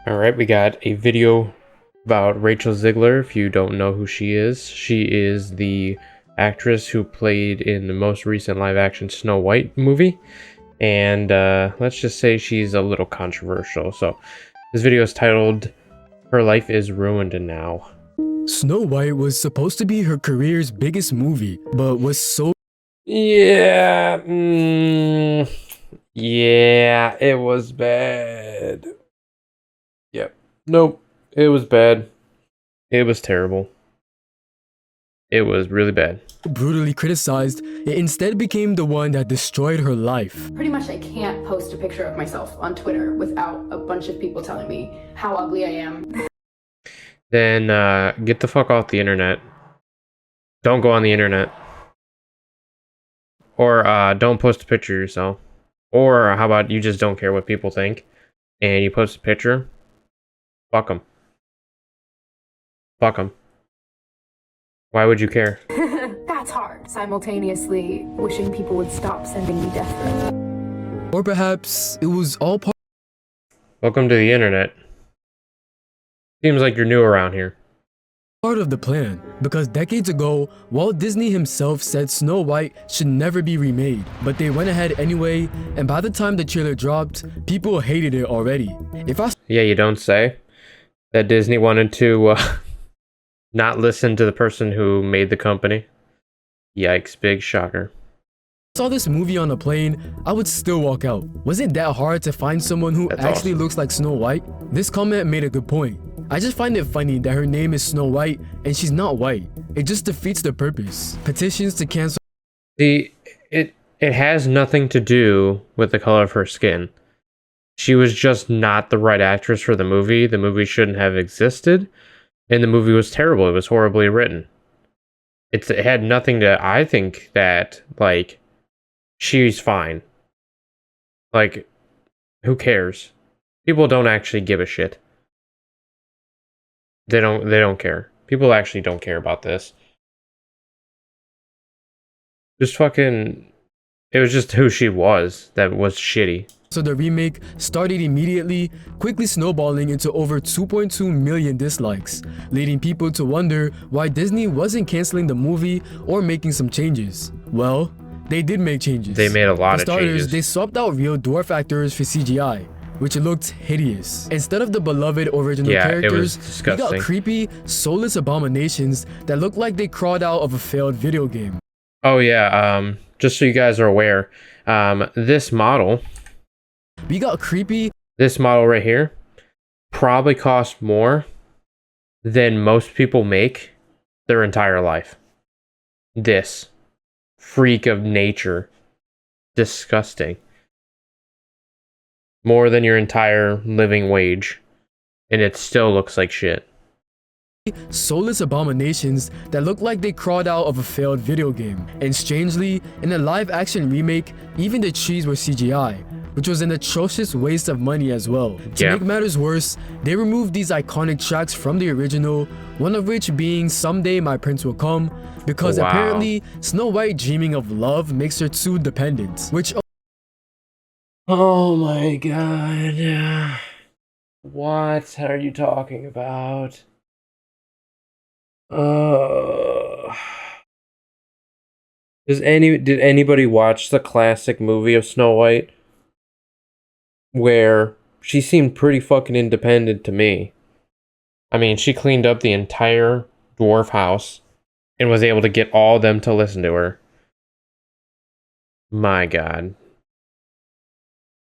All right, we got a video about Rachel Zegler. If you don't know who she is the actress who played in the most recent live-action Snow White movie. And let's just say she's a little controversial. So this video is titled, "Her Life is Ruined Now." Snow White was supposed to be her career's biggest movie, but was so... Yeah, yeah, it was bad. Yep. Nope. It was bad. It was terrible. It was really bad. brutally criticized, it instead became the one that destroyed her life. Pretty much I can't post a picture of myself on Twitter without a bunch of people telling me how ugly I am. Then get the fuck off the internet. Don't go on the internet. Or don't post a picture of yourself. Or how about you just don't care what people think and you post a picture? Fuck them. Fuck them. Why would you care? That's hard. Simultaneously wishing people would stop sending me death threats. Or perhaps it was all Welcome to the internet. Seems like you're new around here. part of the plan, because decades ago, Walt Disney himself said Snow White should never be remade, but they went ahead anyway, and by the time the trailer dropped, people hated it already. Yeah, you don't say. That Disney wanted to not listen to the person who made the company. Yikes, big shocker. Saw this movie on a plane, I would still walk out. Was it that hard to find someone who That's actually awesome. looks like Snow White? This comment made a good point. I just find it funny that her name is Snow White and she's not white. It just defeats the purpose. Petitions to cancel. See, it has nothing to do with the color of her skin. She was just not the right actress for the movie. The movie shouldn't have existed, and the movie was terrible. It was horribly written. It had nothing to... I think that, like, she's fine. Like, who cares? People don't actually give a shit. They don't care. People actually don't care about this. Just fucking... It was just who she was that was shitty. So the remake started immediately, quickly snowballing into over 2.2 million dislikes, leading people to wonder why Disney wasn't canceling the movie or making some changes. Well, they did make changes. They made a lot For of starters, changes. they swapped out real dwarf actors for CGI, which looked hideous. Instead of the beloved original Yeah, it was characters, we disgusting. got creepy, soulless abominations that looked like they crawled out of a failed video game. Oh yeah, just so you guys are aware, this model right here probably cost more than most people make their entire life. This freak of nature. Disgusting. More than your entire living wage. And it still looks like shit. Soulless abominations that look like they crawled out of a failed video game. And strangely, in a live-action remake, even the trees were CGI, which was an atrocious waste of money as well. To make matters worse, they removed these iconic tracks from the original, one of which being Someday My Prince Will Come, because apparently Snow White dreaming of love makes her too dependent, which... Oh my god. What are you talking about? Did anybody watch the classic movie of Snow White? Where she seemed pretty fucking independent to me. I mean, she cleaned up the entire dwarf house and was able to get all of them to listen to her. My god.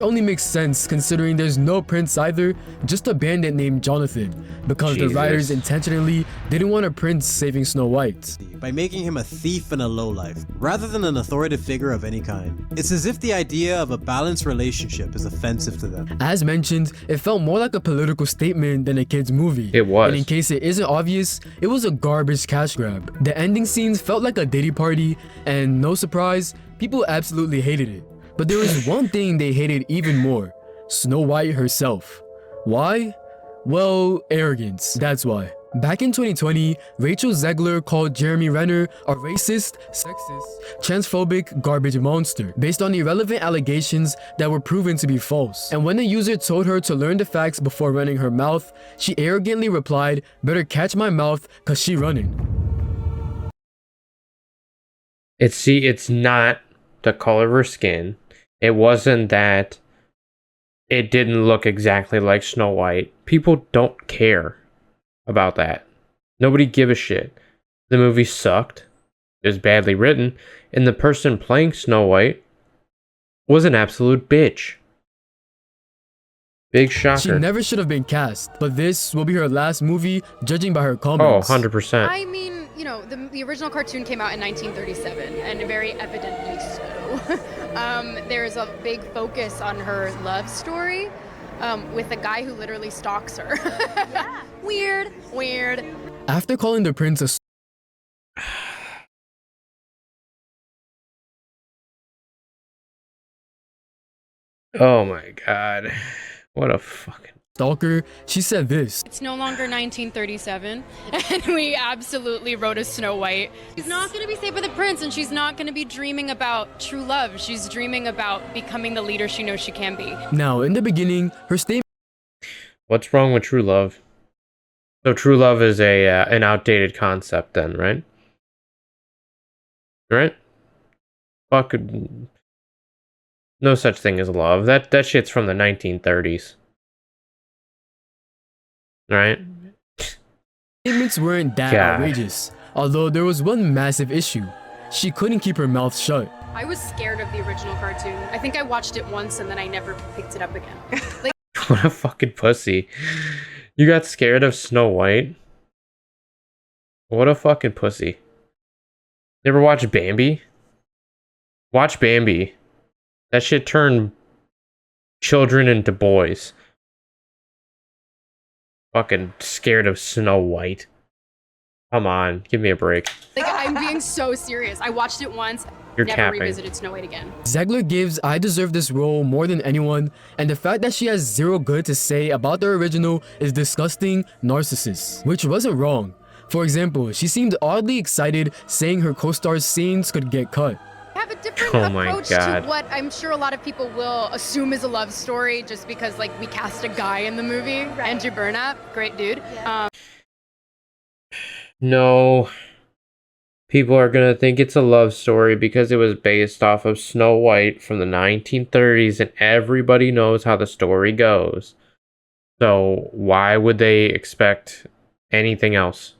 only makes sense considering there's no prince either, just a bandit named Jonathan, because the writers intentionally didn't want a prince saving Snow White. By making him a thief and a lowlife, rather than an authoritative figure of any kind. It's as if the idea of a balanced relationship is offensive to them. As mentioned, it felt more like a political statement than a kid's movie. It was. And in case it isn't obvious, it was a garbage cash grab. The ending scenes felt like a Diddy party, and no surprise, people absolutely hated it. But there was one thing they hated even more: Snow White herself. Why? Well, arrogance, that's why. Back in 2020, Rachel Zegler called Jeremy Renner a racist, sexist, transphobic garbage monster based on irrelevant allegations that were proven to be false. And when the user told her to learn the facts before running her mouth, she arrogantly replied, "Better catch my mouth, cause she running." It's not the color of her skin. It wasn't that it didn't look exactly like Snow White. People don't care about that. Nobody give a shit. The movie sucked. It was badly written, and the person playing Snow White was an absolute bitch. Big shocker. She never should have been cast, but this will be her last movie, judging by her Oh, comments. 100%. I mean, you know, the original cartoon came out in 1937, and very evidently so. There's a big focus on her love story with a guy who literally stalks her. Yeah. Weird. After calling the prince a Oh my god. What a fucking... stalker, she said this. It's no longer 1937, and we absolutely wrote a Snow White. She's not going to be saved by the prince, and she's not going to be dreaming about true love. She's dreaming about becoming the leader she knows she can be. Now, in the beginning, her statement What's wrong with true love? So true love is an outdated concept then, right? Right? Fuck. No such thing as love. That shit's from the 1930s. Right? statements weren't that God. outrageous, although there was one massive issue. She couldn't keep her mouth shut. I was scared of the original cartoon. I think I watched it once, and then I never picked it up again. Like, What a fucking pussy. You got scared of Snow White? What a fucking pussy. Never watched Bambi? Watch Bambi. That shit turned children into boys. Fucking scared of Snow White. Come on, give me a break. I'm being so serious. I watched it once, You're never capping. revisited Snow White again. Zegler gives I Deserve This Role more than anyone, and the fact that she has zero good to say about the original is disgusting narcissist, which wasn't wrong. For example, she seemed oddly excited saying her co-star's scenes could get cut. I have a different Oh my approach God. to what I'm sure a lot of people will assume is a love story just because, like, we cast a guy in the movie. Andrew Burnap, great dude. No. People are gonna think it's a love story because it was based off of Snow White from the 1930s and everybody knows how the story goes. So why would they expect anything else?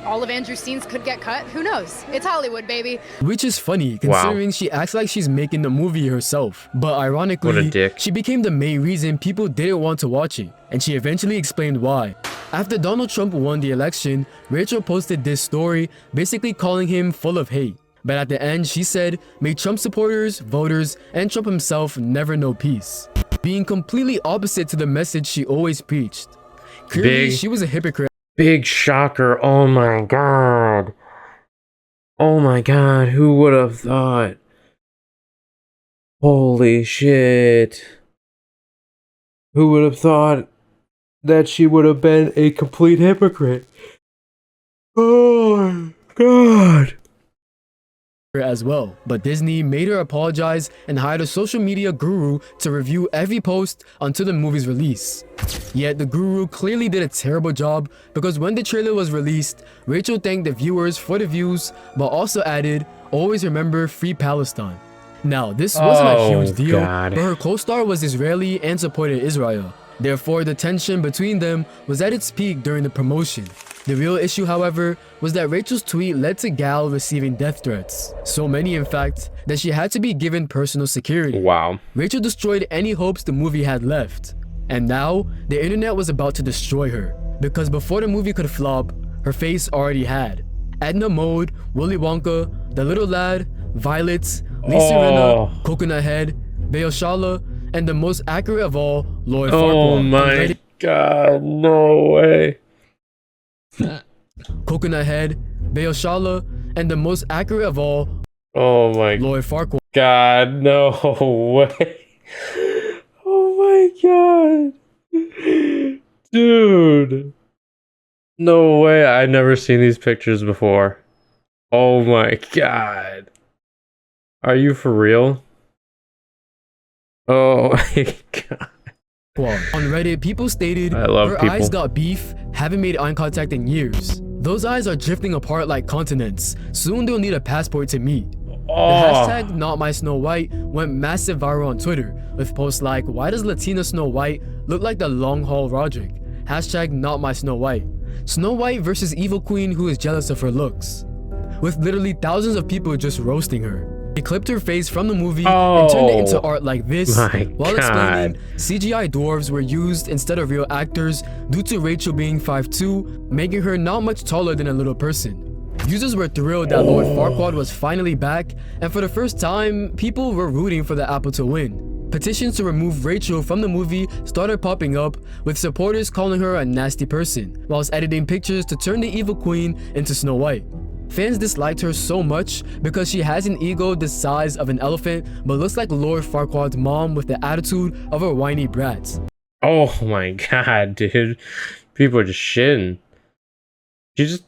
All of Andrew's scenes could get cut. Who knows? It's Hollywood, baby. Which is funny considering she acts like she's making the movie herself. But What a ironically, dick. she became the main reason people didn't want to watch it, and she eventually explained why. After Donald Trump won the election, Rachel posted this story basically calling him full of hate. But at the end, she said, "May Trump supporters, voters, and Trump himself never know peace," being completely opposite to the message she always preached. Clearly, Big- she was a hypocrite. Big shocker. Oh my god. Oh my god. Who would have thought? Holy shit. Who would have thought that she would have been a complete hypocrite? Oh my god. as well, but Disney made her apologize and hired a social media guru to review every post until the movie's release. Yet the guru clearly did a terrible job because when the trailer was released, Rachel thanked the viewers for the views, but also added, "Always remember Free Palestine." Now, this wasn't a huge deal, God. but her co-star was Israeli and supported Israel. Therefore, the tension between them was at its peak during the promotion. The real issue, however, was that Rachel's tweet led to Gal receiving death threats. So many, in fact, that she had to be given personal security. Wow. Rachel destroyed any hopes the movie had left. And now, the internet was about to destroy her. Because before the movie could flop, her face already had. Edna Mode, Willy Wonka, The Little Lad, Violet, Lisa Oh. Rinna, Coconut Head, Beoshala, and the most accurate of all, Lloyd Farquhar. Oh my god. No way. Coconut Head, Beoshala, and the most accurate of all, Oh my Lloyd Farquhar. god. No way. Oh my god. Dude. No way. I've never seen these pictures before. Oh my god. Are you for real? Oh my god. On Reddit, people stated I love her people. eyes got beef, haven't made eye contact in years. Those eyes are drifting apart like continents. Soon they'll need a passport to meet. The hashtag Not My Snow White went massive viral on Twitter, with posts like, why does Latina Snow White look like the long haul Roderick? Hashtag Not My Snow White. Snow White versus Evil Queen who is jealous of her looks. With literally thousands of people just roasting her. They clipped her face from the movie and turned it into art like this, while explaining CGI dwarves were used instead of real actors due to Rachel being 5'2", making her not much taller than a little person. Users were thrilled that Lord Farquaad was finally back, and for the first time, people were rooting for the apple to win. Petitions to remove Rachel from the movie started popping up, with supporters calling her a nasty person, whilst editing pictures to turn the evil queen into Snow White. Fans disliked her so much because she has an ego the size of an elephant but looks like Lord Farquaad's mom with the attitude of a whiny brat. Oh my god, dude. People are just shitting. You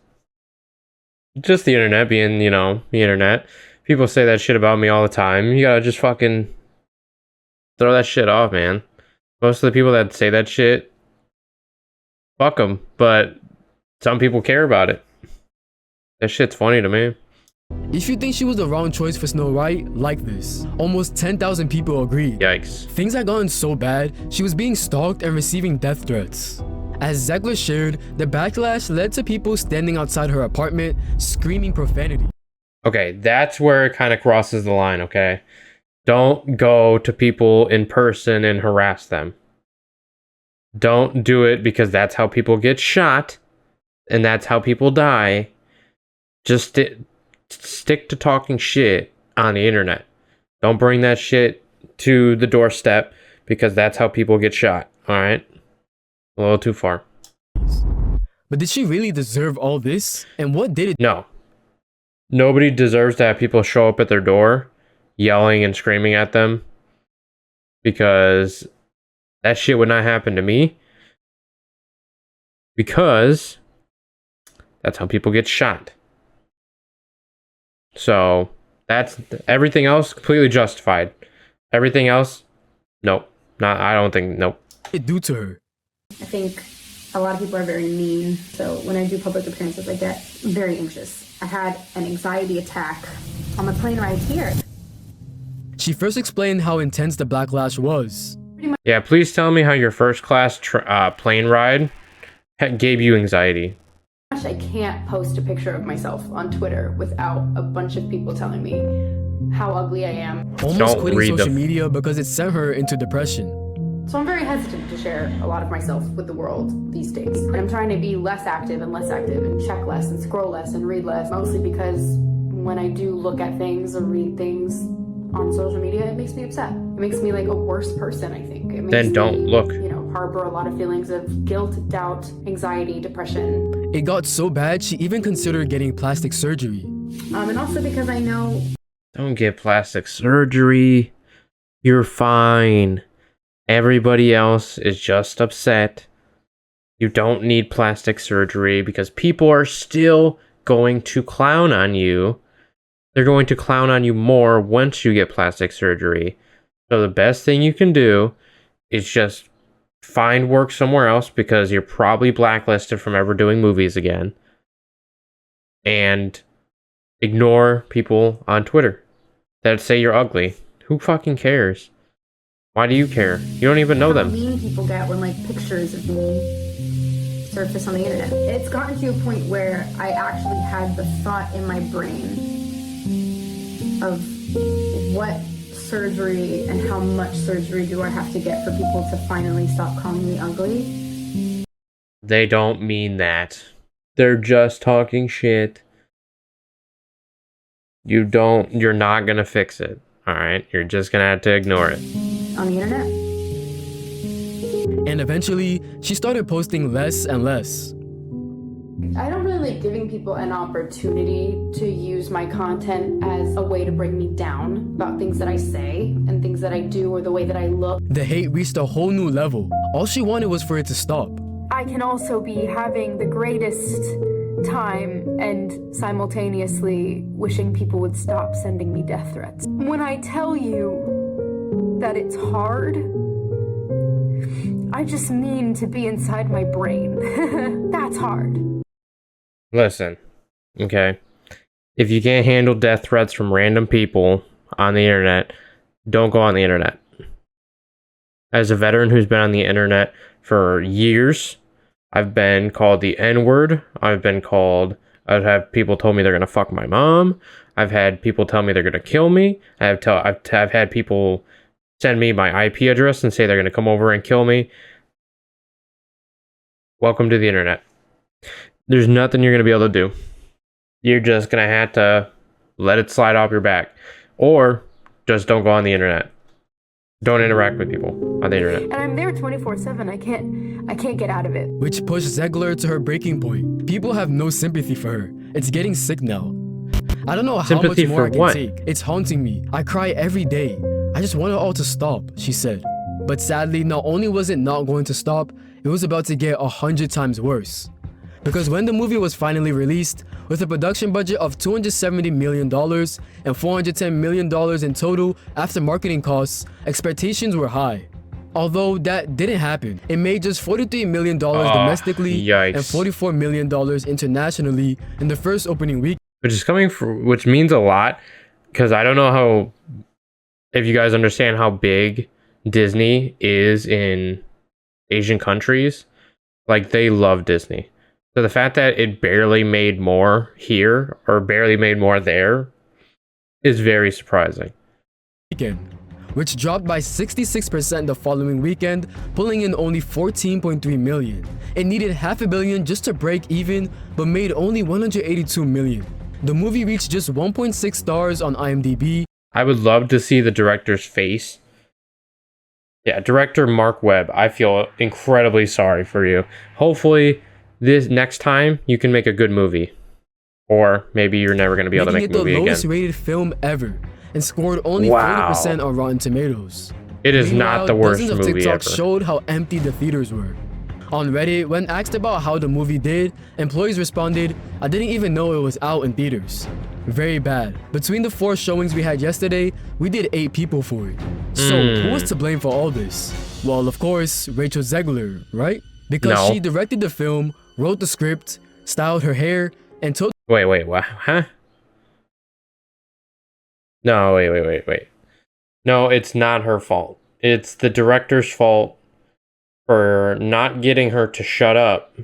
just the internet being, you know, the internet. People say that shit about me all the time. You gotta just fucking throw that shit off, man. Most of the people that say that shit, fuck them. But some people care about it. That shit's funny to me. If you think she was the wrong choice for Snow White, like this. Almost 10,000 people agreed. Yikes. Things had gotten so bad, she was being stalked and receiving death threats. As Zegler shared, the backlash led to people standing outside her apartment, screaming profanity. Okay, that's where it kind of crosses the line, okay? Don't go to people in person and harass them. Don't do it because that's how people get shot, and that's how people die. Just stick to talking shit on the internet. Don't bring that shit to the doorstep because that's how people get shot, alright? A little too far. But did she really deserve all this? And what did it? No. Nobody deserves to have people show up at their door yelling and screaming at them because that shit would not happen to me because that's how people get shot. So that's everything else completely justified. Everything else, nope. I don't think, nope. It do to her. I think a lot of people are very mean, so when I do public appearances, I get very anxious. I had an anxiety attack on the plane ride here. She first explained how intense the backlash was. Yeah, please tell me how your first class plane ride gave you anxiety. I can't post a picture of myself on Twitter without a bunch of people telling me how ugly I am. Almost Don't quitting read social media because it sent her into depression. So I'm very hesitant to share a lot of myself with the world these days. I'm trying to be less active and check less and scroll less and read less, mostly because when I do look at things or read things on social media, it makes me upset. It makes me like a worse person, I think. It makes Then don't me, look. Harbor a lot of feelings of guilt, doubt, anxiety, depression. It got so bad, she even considered getting plastic surgery. And also because I know... Don't get plastic surgery. You're fine. Everybody else is just upset. You don't need plastic surgery because people are still going to clown on you. They're going to clown on you more once you get plastic surgery. So the best thing you can do is just find work somewhere else because you're probably blacklisted from ever doing movies again. And ignore people on Twitter that say you're ugly. Who fucking cares? Why do you care? You don't even know them. How mean people get when like pictures of me surface on the internet. It's gotten to a point where I actually had the thought in my brain of what surgery and how much surgery do I have to get for people to finally stop calling me ugly? They don't mean that. They're just talking shit. You're not gonna fix it. Alright? You're just gonna have to ignore it. On the internet. And eventually, she started posting less and less. I don't really like giving people an opportunity to use my content as a way to bring me down about things that I say and things that I do or the way that I look. The hate reached a whole new level. All she wanted was for it to stop. I can also be having the greatest time and simultaneously wishing people would stop sending me death threats. When I tell you that it's hard, I just mean to be inside my brain. That's hard. Listen, okay? If you can't handle death threats from random people on the internet, don't go on the internet. As a veteran who's been on the internet for years, I've been called the N-word. I've had people told me they're gonna fuck my mom. I've had people tell me they're gonna kill me. I've had people send me my IP address and say they're gonna come over and kill me. Welcome to the internet. There's nothing you're gonna be able to do. You're just gonna have to let it slide off your back, or just don't go on the internet. Don't interact with people on the internet. And I'm there 24/7. I can't get out of it. which pushed Zegler to her breaking point. People have no sympathy for her. It's getting sick now. I don't know how Sympathy much more for I can what? take. It's haunting me. I cry every day. I just want it all to stop, she said. But sadly, not only was it not going to stop, it was about to get 100 times worse. Because when the movie was finally released, with a production budget of $270 million and $410 million in total after marketing costs, expectations were high. Although that didn't happen. It made just $43 million domestically yikes. and $44 million internationally in the first opening week. Which means a lot, because I don't know if you guys understand how big Disney is in Asian countries. Like, they love Disney. So the fact that it barely made more here or barely made more there is very surprising. Weekend, which dropped by 66% the following weekend, pulling in only $14.3 million. It needed $500 million just to break even, but made only $182 million. The movie reached just 1.6 stars on IMDb. I would love to see the director's face. Yeah, director Mark Webb, I feel incredibly sorry for you. Hopefully, this next time you can make a good movie. Or maybe you're never going to be able to make a movie making it the again. lowest rated film ever, and scored only Wow. 40% on Rotten Tomatoes. It is not the worst dozens of movie TikToks ever. showed how empty the theaters were. On Reddit, when asked about how the movie did, employees responded, "I didn't even know it was out in theaters." Very bad. Between the 4 showings we had yesterday, we did 8 people for it. So who was to blame for all this? Well, of course, Rachel Zegler, right? Because No. she directed the film, wrote the script, styled her hair, and told Wait, what? Huh? No, wait. No, it's not her fault. It's the director's fault for not getting her to shut up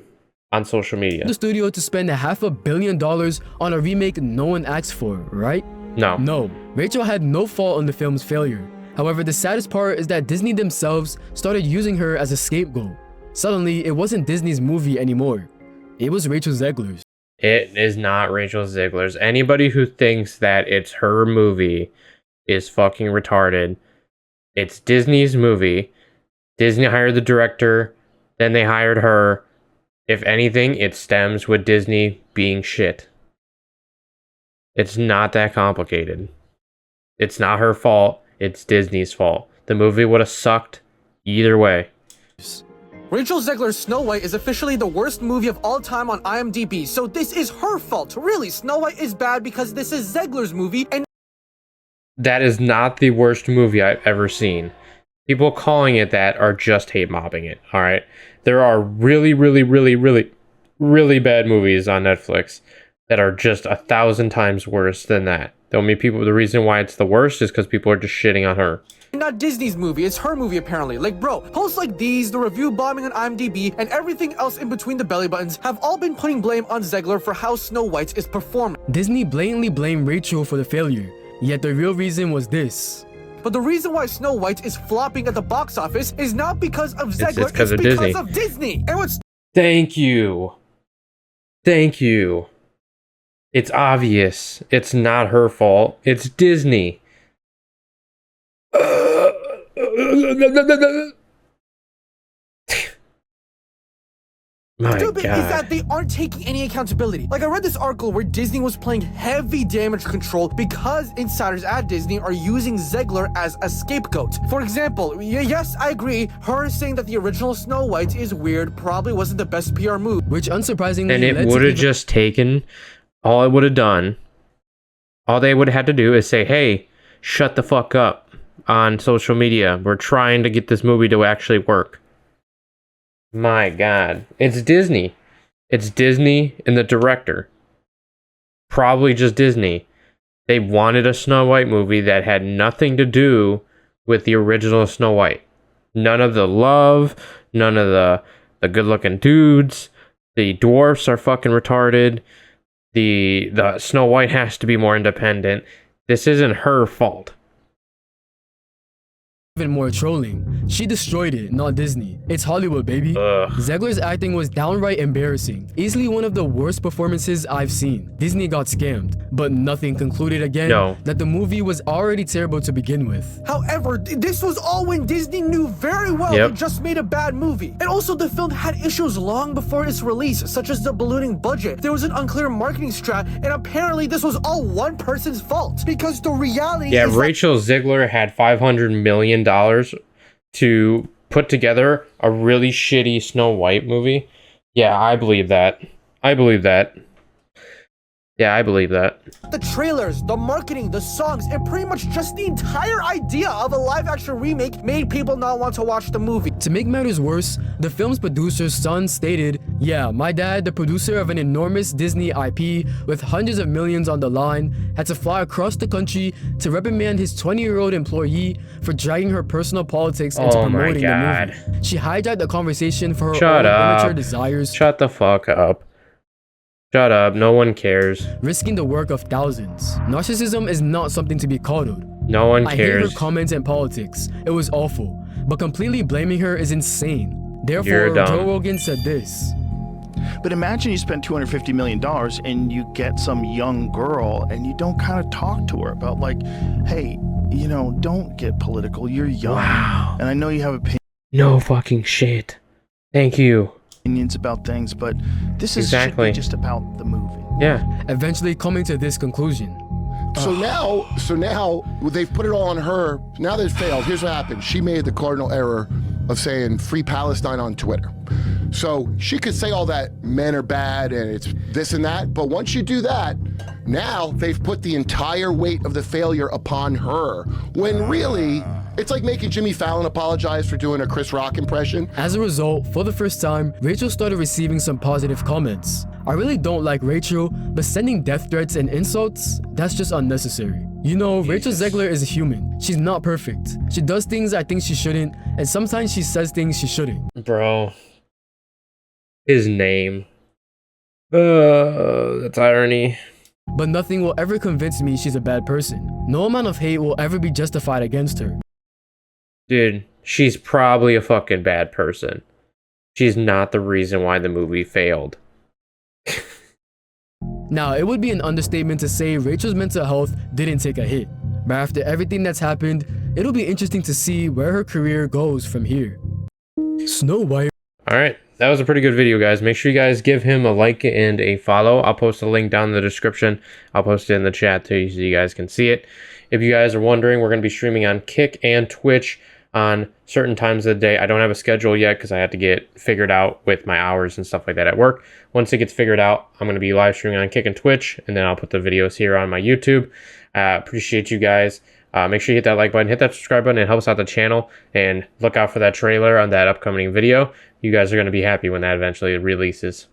on social media. the studio to spend $500 million on a remake no one asked for, right? No. No, Rachel had no fault in the film's failure. However, the saddest part is that Disney themselves started using her as a scapegoat. Suddenly, it wasn't Disney's movie anymore. It was Rachel Zegler's. It is not Rachel Zegler's. Anybody who thinks that it's her movie is fucking retarded. It's Disney's movie. Disney hired the director, then they hired her. If anything, it stems with Disney being shit. It's not that complicated. It's not her fault. It's Disney's fault. The movie would have sucked either way. Rachel Zegler's Snow White is officially the worst movie of all time on IMDb, so this is her fault. Really, Snow White is bad because this is Zegler's movie, and That is not the worst movie I've ever seen. People calling it that are just hate mobbing it, alright? There are really bad movies on Netflix that are just 1,000 times worse than that. The reason why it's the worst is because people are just shitting on her. not Disney's movie. It's her movie, apparently. Like, bro, posts like these, the review bombing on IMDb, and everything else in between the belly buttons have all been putting blame on Zegler for how Snow White is performing. Disney blatantly blamed Rachel for the failure, yet the real reason was this. But the reason why Snow White is flopping at the box office is not because of Zegler, it's 'cause of because Disney. of Disney. And what's Thank you. It's obvious. It's not her fault. It's Disney. My stupid God. is that they aren't taking any accountability. Like, I read this article where Disney was playing heavy damage control because insiders at Disney are using Zegler as a scapegoat. For example, yes, I agree, her saying that the original Snow White is weird probably wasn't the best PR move. which unsurprisingly And it led to would have even- just taken, all it would have done, all they would have had to do is say, hey, shut the fuck up on social media. We're trying to get this movie to actually work. My God. It's Disney. It's Disney and the director. Probably just Disney. They wanted a Snow White movie that had nothing to do with the original Snow White. None of the love, none of the good-looking dudes. The dwarfs are fucking retarded. The Snow White has to be more independent. This isn't her fault. even more trolling. She destroyed it, not Disney. It's Hollywood, baby. Ugh. Zegler's acting was downright embarrassing. Easily one of the worst performances I've seen. Disney got scammed, but nothing concluded again that the movie was already terrible to begin with. However, this was all when Disney knew very well Yep. they just made a bad movie. And also, the film had issues long before its release, such as the ballooning budget. There was an unclear marketing strat, and apparently this was all one person's fault. Because the reality Yeah, is that Rachel Zegler had $500 million to put together a really shitty Snow White movie. Yeah, I believe that. I believe that. Yeah, I believe that. the trailers, the marketing, the songs, and pretty much just the entire idea of a live-action remake made people not want to watch the movie. To make matters worse, the film's producer's son stated, "Yeah, my dad, the producer of an enormous Disney IP with hundreds of millions on the line, had to fly across the country to reprimand his 20-year-old employee for dragging her personal politics into Oh my promoting the God. movie. She hijacked the conversation for her Shut own up. immature desires, Shut the fuck up. Shut up. No one cares. risking the work of thousands. Narcissism is not something to be coddled. No one I hate her cares. comments and politics. It was awful. But completely blaming her is insane. Therefore, You're dumb. Joe Rogan said this. But imagine you spend $250 million and you get some young girl and you don't kind of talk to her about like, hey, you know, don't get political. You're young. Wow. And I know you have No fucking shit. Thank you. opinions about things, but this is should Exactly. be just about the movie. Yeah. Eventually coming to this conclusion. So now they've put it all on her. Now they've failed. Here's what happened. She made the cardinal error of saying free Palestine on Twitter. So she could say all that men are bad and it's this and that, but once you do that, now they've put the entire weight of the failure upon her. When really, it's like making Jimmy Fallon apologize for doing a Chris Rock impression. As a result, for the first time, Rachel started receiving some positive comments. I really don't like Rachel, but sending death threats and insults, that's just unnecessary. You know, Rachel Zegler is a human. She's not perfect. She does things I think she shouldn't, and sometimes she says things she shouldn't. Bro. His name. That's irony. But nothing will ever convince me she's a bad person. No amount of hate will ever be justified against her. Dude, she's probably a fucking bad person. She's not the reason why the movie failed. Now, it would be an understatement to say Rachel's mental health didn't take a hit. But after everything that's happened, it'll be interesting to see where her career goes from here. Snow White. Alright, that was a pretty good video, guys. Make sure you guys give him a like and a follow. I'll post a link down in the description. I'll post it in the chat too so you guys can see it. If you guys are wondering, we're going to be streaming on Kick and Twitch on certain times of the day. I don't have a schedule yet because I have to get figured out with my hours and stuff like that at work. Once it gets figured out, I'm going to be live streaming on Kick and Twitch, and then I'll put the videos here on my YouTube. Appreciate you guys. Make sure you hit that like button, hit that subscribe button. It helps out the channel, and look out for that trailer on that upcoming video. You guys are going to be happy when that eventually releases.